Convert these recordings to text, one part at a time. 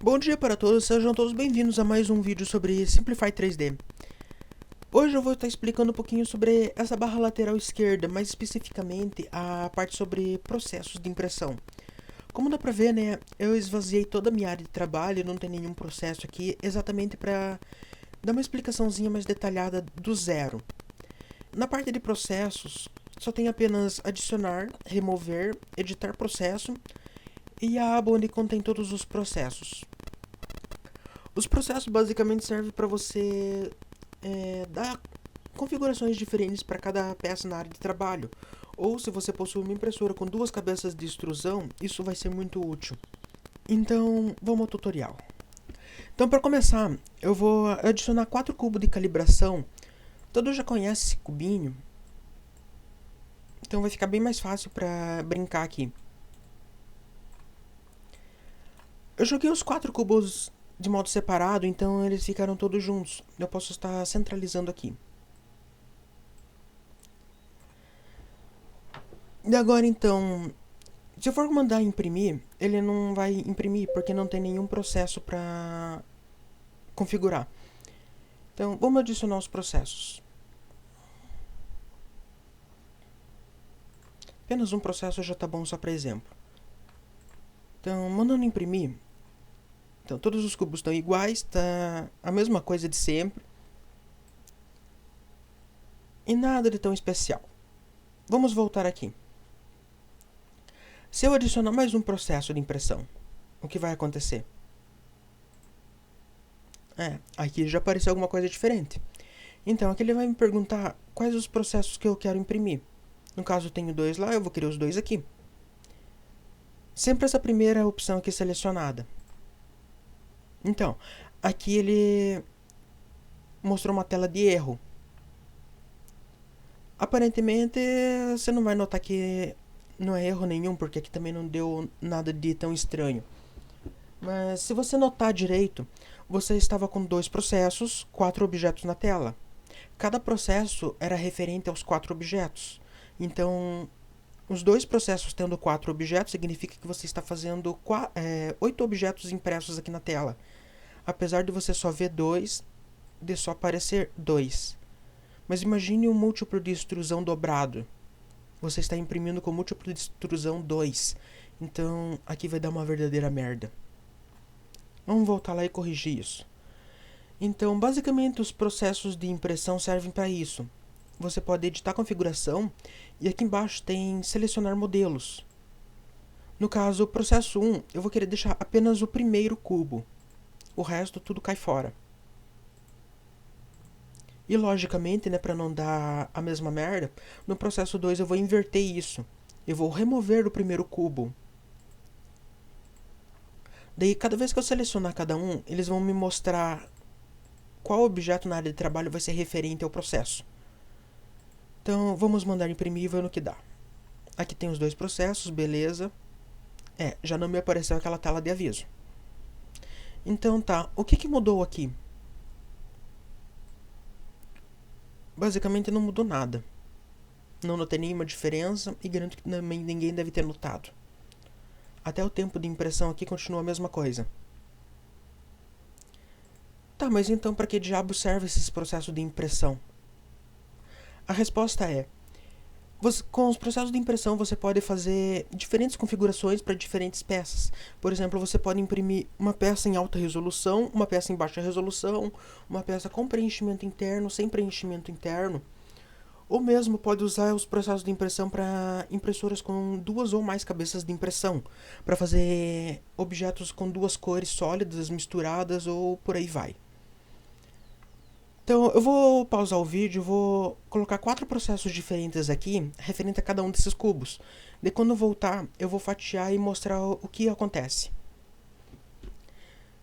Bom dia para todos, sejam todos bem-vindos a mais um vídeo sobre Simplify 3D. Hoje eu vou estar explicando um pouquinho sobre essa barra lateral esquerda, mais especificamente a parte sobre processos de impressão. Como dá pra ver, né, eu esvaziei toda a minha área de trabalho, não tem nenhum processo aqui, exatamente para dar uma explicaçãozinha mais detalhada do zero. Na parte de processos, só tem apenas adicionar, remover, editar processo e a aba onde contém todos os processos. Os processos basicamente servem para você dar configurações diferentes para cada peça na área de trabalho. Ou se você possui uma impressora com duas cabeças de extrusão, isso vai ser muito útil. Então, vamos ao tutorial. Então, para começar, eu vou adicionar 4 cubos de calibração. Todos já conhecem esse cubinho, então vai ficar bem mais fácil para brincar aqui. Eu joguei os 4 cubos de modo separado, então eles ficaram todos juntos. Eu posso estar centralizando aqui. E agora então, se eu for mandar imprimir, ele não vai imprimir porque não tem nenhum processo para configurar. Então, vamos adicionar os processos. Apenas um processo já está bom só para exemplo. Então, mandando imprimir, então todos os cubos estão iguais, está a mesma coisa de sempre. E nada de tão especial. Vamos voltar aqui. Se eu adicionar mais um processo de impressão, o que vai acontecer? Aqui já apareceu alguma coisa diferente. Então, aqui ele vai me perguntar quais os processos que eu quero imprimir. No caso, eu tenho 2 lá, eu vou querer os 2 aqui. Sempre essa primeira opção aqui selecionada. Então, aqui ele mostrou uma tela de erro. Aparentemente, você não vai notar que não é erro nenhum, porque aqui também não deu nada de tão estranho. Mas se você notar direito, você estava com 2 processos, 4 objetos na tela. Cada processo era referente aos 4 objetos. Então, os 2 processos tendo 4 objetos significa que você está fazendo 8 objetos impressos aqui na tela. Apesar de você só ver 2, de só aparecer 2. Mas imagine um múltiplo de extrusão dobrado. Você está imprimindo com múltiplo de extrusão 2. Então, aqui vai dar uma verdadeira merda. Vamos voltar lá e corrigir isso. Então, basicamente, os processos de impressão servem para isso. Você pode editar a configuração e aqui embaixo tem selecionar modelos. No caso, o processo 1, eu vou querer deixar apenas o primeiro cubo. O resto tudo cai fora. E logicamente, né, para não dar a mesma merda, no processo 2 eu vou inverter isso. Eu vou remover o primeiro cubo. Daí, cada vez que eu selecionar cada um, eles vão me mostrar qual objeto na área de trabalho vai ser referente ao processo. Então, vamos mandar imprimir e ver no que dá. Aqui tem os 2 processos, beleza. Já não me apareceu aquela tela de aviso. Então tá, o que mudou aqui? Basicamente não mudou nada. Não notei nenhuma diferença e garanto que também ninguém deve ter notado. Até o tempo de impressão aqui continua a mesma coisa. Tá, mas então para que diabo serve esses processos de impressão? A resposta é: com os processos de impressão você pode fazer diferentes configurações para diferentes peças. Por exemplo, você pode imprimir uma peça em alta resolução, uma peça em baixa resolução, uma peça com preenchimento interno, sem preenchimento interno. Ou mesmo pode usar os processos de impressão para impressoras com 2 ou mais cabeças de impressão, para fazer objetos com 2 cores sólidas misturadas ou por aí vai. Então, eu vou pausar o vídeo, vou colocar 4 processos diferentes aqui, referente a cada um desses cubos. De quando eu voltar, eu vou fatiar e mostrar o que acontece.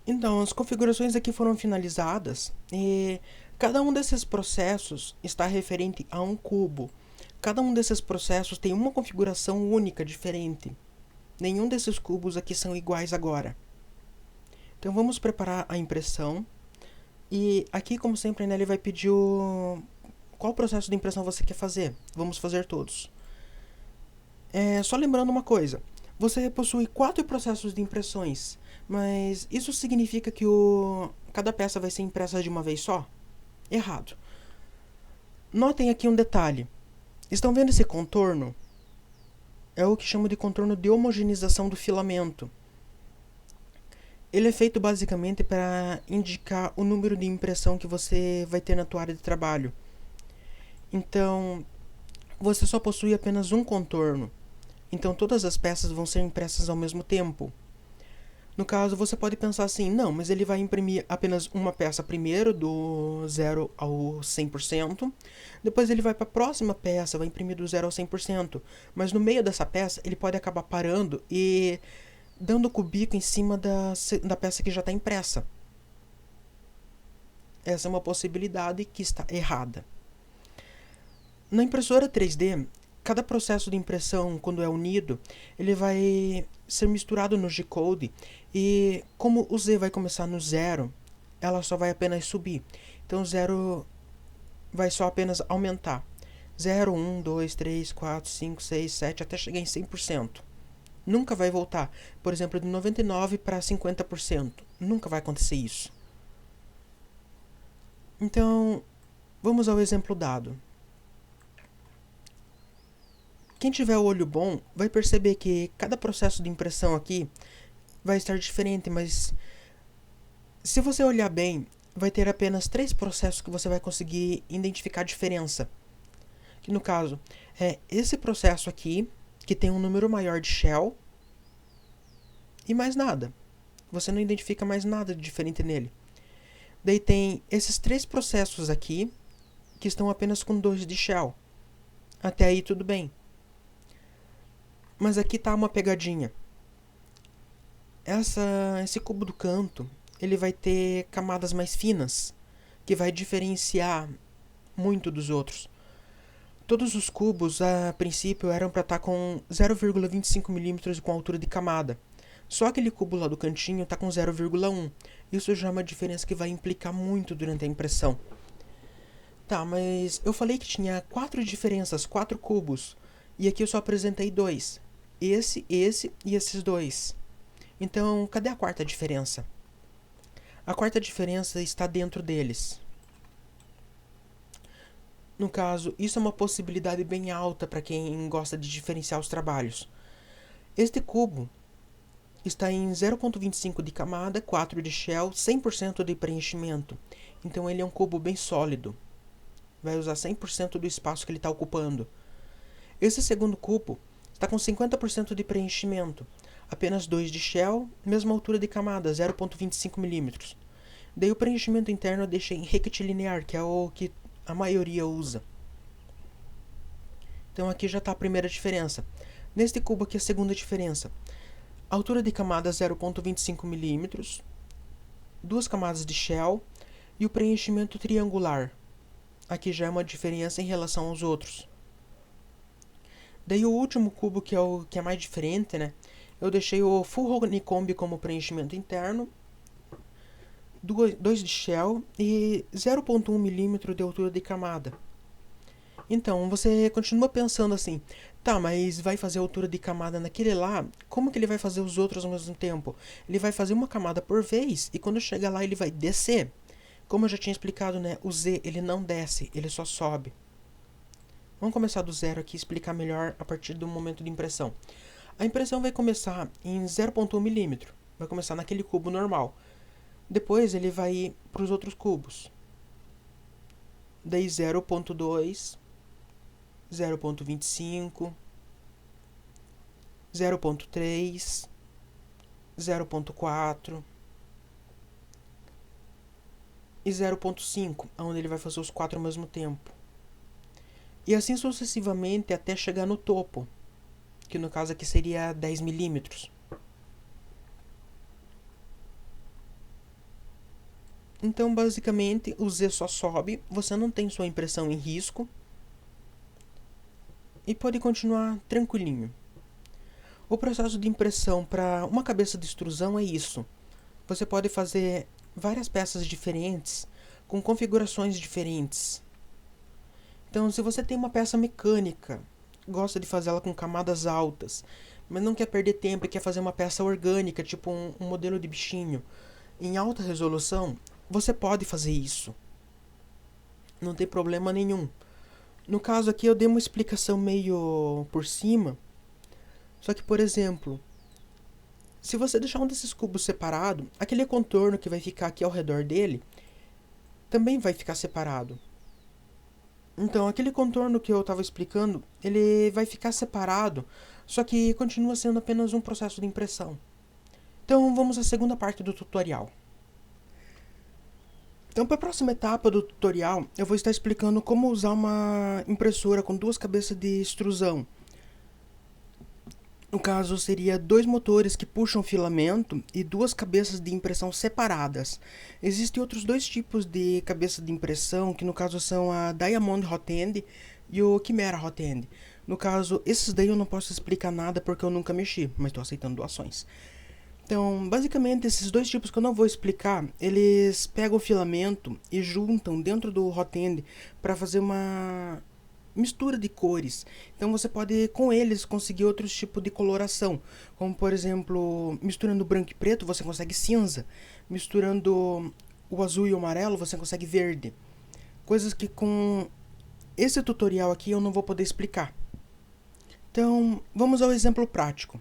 Então, as configurações aqui foram finalizadas e cada um desses processos está referente a um cubo. Cada um desses processos tem uma configuração única, diferente. Nenhum desses cubos aqui são iguais agora. Então, vamos preparar a impressão. E aqui, como sempre, né, ele vai pedir qual processo de impressão você quer fazer. Vamos fazer todos. Só lembrando uma coisa. Você possui 4 processos de impressões, mas isso significa que cada peça vai ser impressa de uma vez só? Errado. Notem aqui um detalhe. Estão vendo esse contorno? É o que chamo de contorno de homogeneização do filamento. Ele é feito basicamente para indicar o número de impressão que você vai ter na tua área de trabalho. Então, você só possui apenas um contorno. Então, todas as peças vão ser impressas ao mesmo tempo. No caso, você pode pensar assim, não, mas ele vai imprimir apenas uma peça primeiro, do 0 ao 100%. Depois ele vai para a próxima peça, vai imprimir do 0 ao 100%. Mas no meio dessa peça, ele pode acabar parando e dando cubico em cima da peça que já está impressa. Essa é uma possibilidade que está errada. Na impressora 3D, cada processo de impressão, quando é unido, ele vai ser misturado no G-Code e como o Z vai começar no 0, ela só vai apenas subir. Então o 0 vai só apenas aumentar. 0, 1, 2, 3, 4, 5, 6, 7, até chegar em 100%. Nunca vai voltar, por exemplo, de 99% para 50%. Nunca vai acontecer isso. Então, vamos ao exemplo dado. Quem tiver o olho bom vai perceber que cada processo de impressão aqui vai estar diferente, mas se você olhar bem, vai ter apenas 3 processos que você vai conseguir identificar a diferença. Que no caso é esse processo aqui, que tem um número maior de shell, e mais nada. Você não identifica mais nada de diferente nele. Daí tem esses 3 processos aqui, que estão apenas com 2 de shell. Até aí tudo bem. Mas aqui está uma pegadinha. Esse cubo do canto, ele vai ter camadas mais finas, que vai diferenciar muito dos outros. Todos os cubos, a princípio, eram para estar com 0,25 mm com altura de camada. Só aquele cubo lá do cantinho está com 0,1. Isso já é uma diferença que vai implicar muito durante a impressão. Tá, mas eu falei que tinha 4 diferenças, 4 cubos. E aqui eu só apresentei 2. Esse e esses 2. Então, cadê a quarta diferença? A quarta diferença está dentro deles. No caso, isso é uma possibilidade bem alta para quem gosta de diferenciar os trabalhos. Este cubo está em 0,25 de camada, 4 de shell, 100% de preenchimento. Então ele é um cubo bem sólido. Vai usar 100% do espaço que ele está ocupando. Esse segundo cubo está com 50% de preenchimento, apenas 2 de shell, mesma altura de camada, 0,25 mm. Daí o preenchimento interno eu deixei em rectilinear, que é o que a maioria usa. Então aqui já está a primeira diferença. Neste cubo aqui a segunda diferença. Altura de camada 0,25 mm, 2 camadas de shell e o preenchimento triangular. Aqui já é uma diferença em relação aos outros. Daí o último cubo, que é o que é mais diferente, né? Eu deixei o full honeycomb como preenchimento interno, 2 de shell e 0,1 mm de altura de camada. Então, você continua pensando assim, tá, mas vai fazer a altura de camada naquele lá, como que ele vai fazer os outros ao mesmo tempo? Ele vai fazer uma camada por vez e quando chegar lá ele vai descer. Como eu já tinha explicado, né, o Z ele não desce, ele só sobe. Vamos começar do zero aqui e explicar melhor a partir do momento de impressão. A impressão vai começar em 0,1 mm, vai começar naquele cubo normal. Depois ele vai ir para os outros cubos. Daí 0,2, 0,25, 0,3, 0,4 e 0,5, onde ele vai fazer os 4 ao mesmo tempo. E assim sucessivamente até chegar no topo, que no caso aqui seria 10 mm. Então basicamente o Z só sobe, você não tem sua impressão em risco e pode continuar tranquilinho. O processo de impressão para uma cabeça de extrusão é isso. Você pode fazer várias peças diferentes com configurações diferentes. Então, se você tem uma peça mecânica, gosta de fazer ela com camadas altas, mas não quer perder tempo e quer fazer uma peça orgânica, tipo um modelo de bichinho, em alta resolução, você pode fazer isso. Não tem problema nenhum. No caso aqui eu dei uma explicação meio por cima, só que, por exemplo, se você deixar um desses cubos separado, aquele contorno que vai ficar aqui ao redor dele também vai ficar separado. Então, aquele contorno que eu estava explicando, ele vai ficar separado, só que continua sendo apenas um processo de impressão. Então, vamos à segunda parte do tutorial. Então, para a próxima etapa do tutorial, eu vou estar explicando como usar uma impressora com duas cabeças de extrusão. No caso, seria dois motores que puxam filamento e duas cabeças de impressão separadas. Existem outros dois tipos de cabeça de impressão, que no caso são a Diamond Hot End e o Chimera Hot End. No caso, esses daí eu não posso explicar nada porque eu nunca mexi, mas estou aceitando doações. Então, basicamente, esses dois tipos que eu não vou explicar, eles pegam o filamento e juntam dentro do hot end para fazer uma mistura de cores. Então você pode com eles conseguir outros tipos de coloração, como por exemplo, misturando branco e preto você consegue cinza, misturando o azul e o amarelo você consegue verde. Coisas que com esse tutorial aqui eu não vou poder explicar. Então, vamos ao exemplo prático.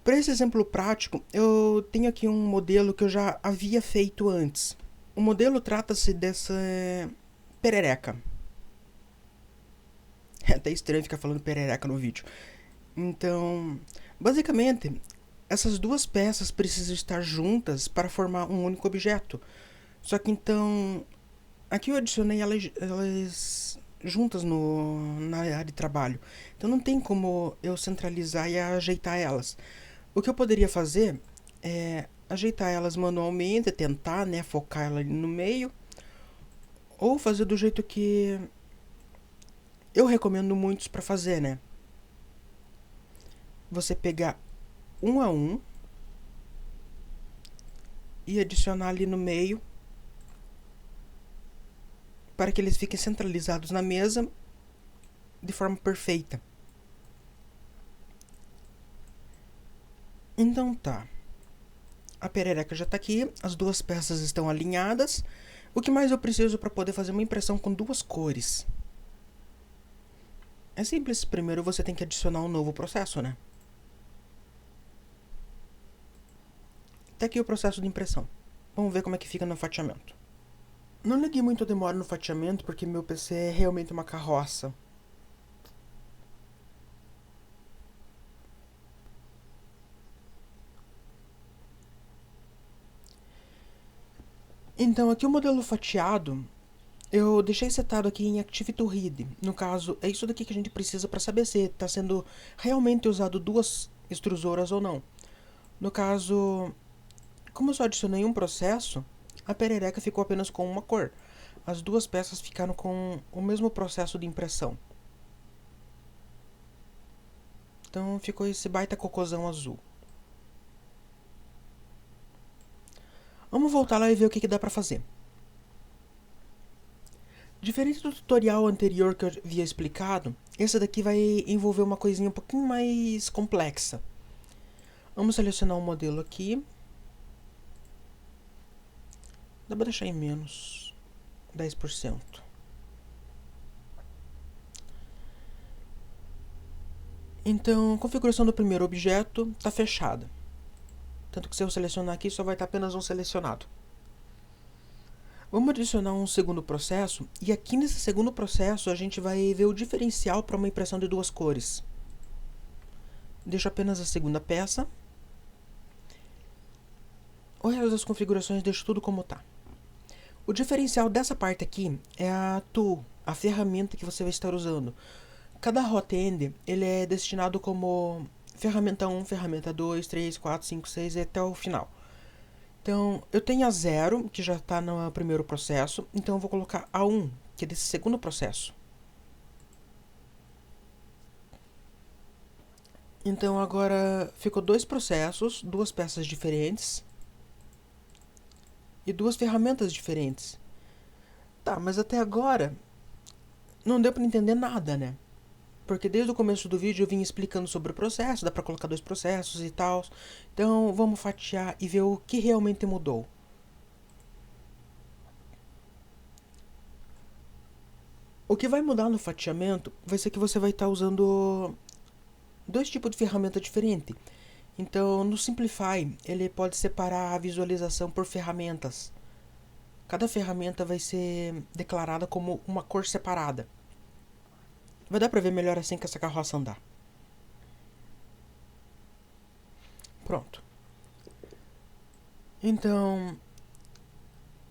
Para esse exemplo prático, eu tenho aqui um modelo que eu já havia feito antes. O modelo trata-se dessa perereca. É até estranho ficar falando perereca no vídeo. Então, basicamente, essas duas peças precisam estar juntas para formar um único objeto. Só que então, aqui eu adicionei elas juntas na área de trabalho. Então não tem como eu centralizar e ajeitar elas. O que eu poderia fazer é ajeitar elas manualmente, tentar, né, focar ela ali no meio, ou fazer do jeito que eu recomendo muitos para fazer, né? Você pegar um a um e adicionar ali no meio para que eles fiquem centralizados na mesa de forma perfeita. Então tá. A perereca já está aqui, as duas peças estão alinhadas. O que mais eu preciso para poder fazer uma impressão com duas cores? É simples, primeiro você tem que adicionar um novo processo, né? Tá aqui o processo de impressão. Vamos ver como é que fica no fatiamento. Não liguei muito a demora no fatiamento porque meu PC é realmente uma carroça. Então aqui o modelo fatiado eu deixei setado aqui em Active to Read. No caso, é isso daqui que a gente precisa para saber se está sendo realmente usado duas extrusoras ou não. No caso, como eu só adicionei um processo, a perereca ficou apenas com uma cor. As duas peças ficaram com o mesmo processo de impressão. Então ficou esse baita cocôzão azul. Vamos voltar lá e ver o que dá pra fazer. Diferente do tutorial anterior que eu havia explicado, esse daqui vai envolver uma coisinha um pouquinho mais complexa. Vamos selecionar um modelo aqui. Dá pra deixar em menos 10%. Então, a configuração do primeiro objeto está fechada. Tanto que se eu selecionar aqui, só vai estar apenas um selecionado. Vamos adicionar um segundo processo, e aqui nesse segundo processo a gente vai ver o diferencial para uma impressão de duas cores. Deixo apenas a segunda peça. O resto das configurações deixo tudo como está. O diferencial dessa parte aqui é a tool, a ferramenta que você vai estar usando. Cada hot end ele é destinado como ferramenta 1, ferramenta 2, 3, 4, 5, 6 e até o final. Então, eu tenho a 0, que já está no primeiro processo, então eu vou colocar a 1, que é desse segundo processo. Então agora ficou dois processos, duas peças diferentes e duas ferramentas diferentes. Tá, mas até agora não deu para entender nada, né? Porque desde o começo do vídeo eu vim explicando sobre o processo, dá pra colocar 2 processos e tal. Então vamos fatiar e ver o que realmente mudou. O que vai mudar no fatiamento vai ser que você vai estar usando 2 tipos de ferramenta diferentes. Então no Simplify ele pode separar a visualização por ferramentas. Cada ferramenta vai ser declarada como uma cor separada. Vai dar pra ver melhor assim que essa carroça andar. Pronto. Então,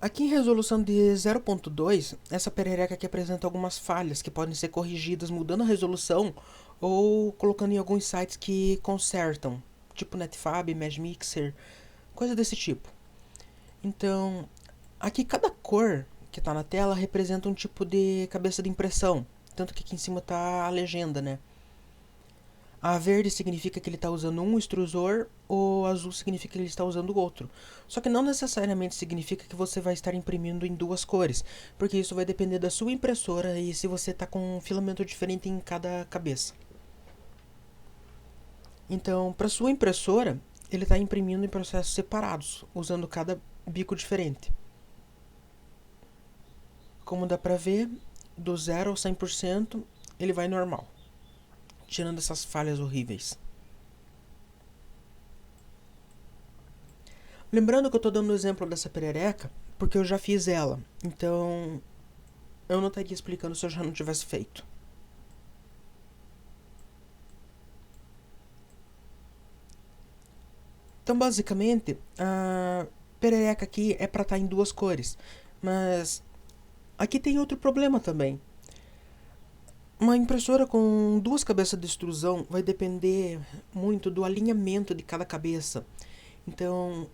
aqui em resolução de 0.2, essa perereca aqui apresenta algumas falhas que podem ser corrigidas mudando a resolução ou colocando em alguns sites que consertam, tipo Netfab, Magmixer, coisa desse tipo. Então, aqui cada cor que está na tela representa um tipo de cabeça de impressão, tanto que aqui em cima está a legenda, né? A verde significa que ele está usando um extrusor, o azul significa que ele está usando outro. Só que não necessariamente significa que você vai estar imprimindo em 2 cores, porque isso vai depender da sua impressora e se você está com um filamento diferente em cada cabeça. Então, para sua impressora, ele está imprimindo em processos separados, usando cada bico diferente. Como dá para ver, do 0 ao 100%, ele vai normal, tirando essas falhas horríveis. Lembrando que eu tô dando o exemplo dessa perereca porque eu já fiz ela, então eu não estaria explicando se eu já não tivesse feito. Então, basicamente, a perereca aqui é para estar em 2 cores, mas aqui tem outro problema também. Uma impressora com 2 cabeças de extrusão vai depender muito do alinhamento de cada cabeça. Então,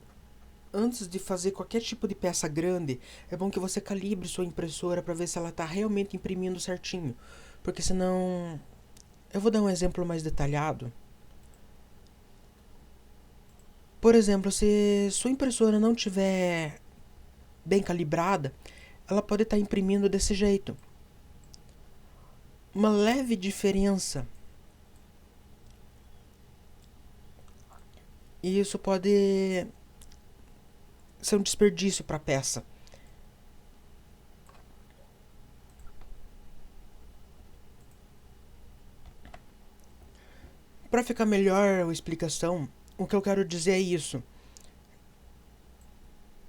antes de fazer qualquer tipo de peça grande, é bom que você calibre sua impressora para ver se ela está realmente imprimindo certinho. Porque senão... Eu vou dar um exemplo mais detalhado. Por exemplo, se sua impressora não estiver bem calibrada, ela pode estar imprimindo desse jeito. Uma leve diferença. E isso pode ser um desperdício para a peça. Para ficar melhor a explicação, o que eu quero dizer é isso.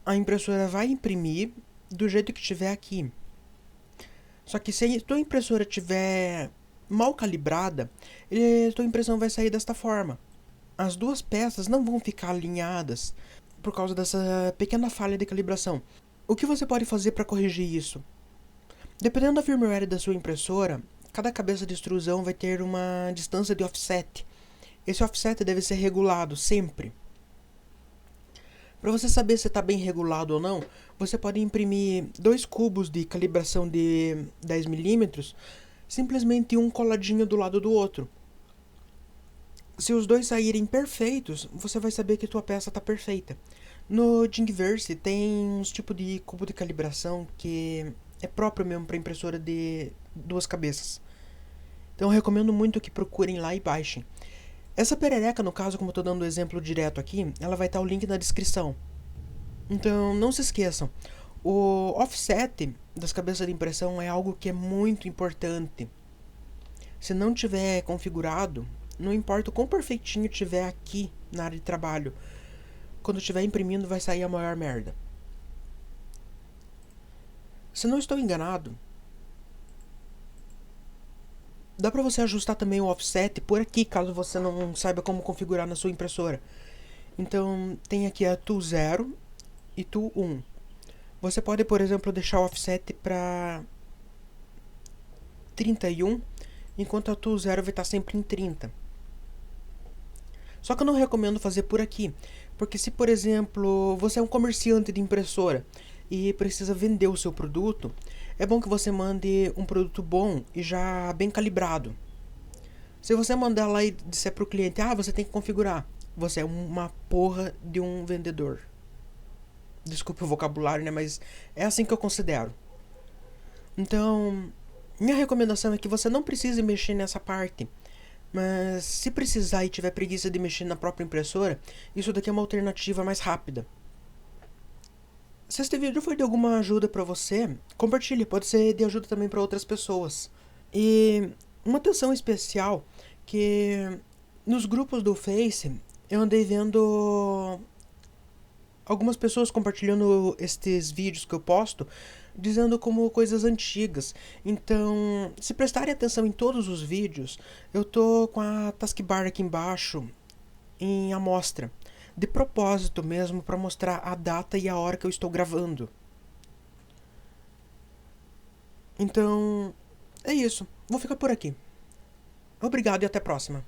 A impressora vai imprimir do jeito que estiver aqui. Só que se a tua impressora estiver mal calibrada, tua impressão vai sair desta forma. As 2 peças não vão ficar alinhadas por causa dessa pequena falha de calibração. O que você pode fazer para corrigir isso? Dependendo da firmware da sua impressora, cada cabeça de extrusão vai ter uma distância de offset. Esse offset deve ser regulado sempre. Para você saber se está bem regulado ou não, você pode imprimir 2 cubos de calibração de 10 mm, simplesmente um coladinho do lado do outro. Se os 2 saírem perfeitos, você vai saber que tua peça está perfeita. No Thingiverse tem uns tipos de cubo de calibração que é próprio mesmo para impressora de 2 cabeças. Então eu recomendo muito que procurem lá e baixem. Essa perereca, no caso, como eu estou dando o exemplo direto aqui, ela vai estar o link na descrição. Então não se esqueçam, o offset das cabeças de impressão é algo que é muito importante. Se não tiver configurado, não importa o quão perfeitinho tiver aqui na área de trabalho, quando estiver imprimindo vai sair a maior merda. Se não estou enganado, dá pra você ajustar também o offset por aqui, caso você não saiba como configurar na sua impressora. Então, tem aqui a Tool 0 e Tool 1. Você pode, por exemplo, deixar o offset para 31, enquanto a Tool 0 vai estar sempre em 30. Só que eu não recomendo fazer por aqui, porque se, por exemplo, você é um comerciante de impressora e precisa vender o seu produto, é bom que você mande um produto bom e já bem calibrado. Se você mandar lá e disser pro cliente, você tem que configurar, você é uma porra de um vendedor. Desculpe o vocabulário, né, mas é assim que eu considero. Então, Minha recomendação é que você não precise mexer nessa parte, mas se precisar e tiver preguiça de mexer na própria impressora, isso daqui é uma alternativa mais rápida. Se este vídeo foi de alguma ajuda para você, compartilhe, pode ser de ajuda também para outras pessoas. E uma atenção especial que nos grupos do Face eu andei vendo algumas pessoas compartilhando estes vídeos que eu posto, dizendo como coisas antigas. Então, se prestarem atenção em todos os vídeos, eu tô com a taskbar aqui embaixo em amostra, de propósito mesmo para mostrar a data e a hora que eu estou gravando. Então, é isso. Vou ficar por aqui. Obrigado e até a próxima.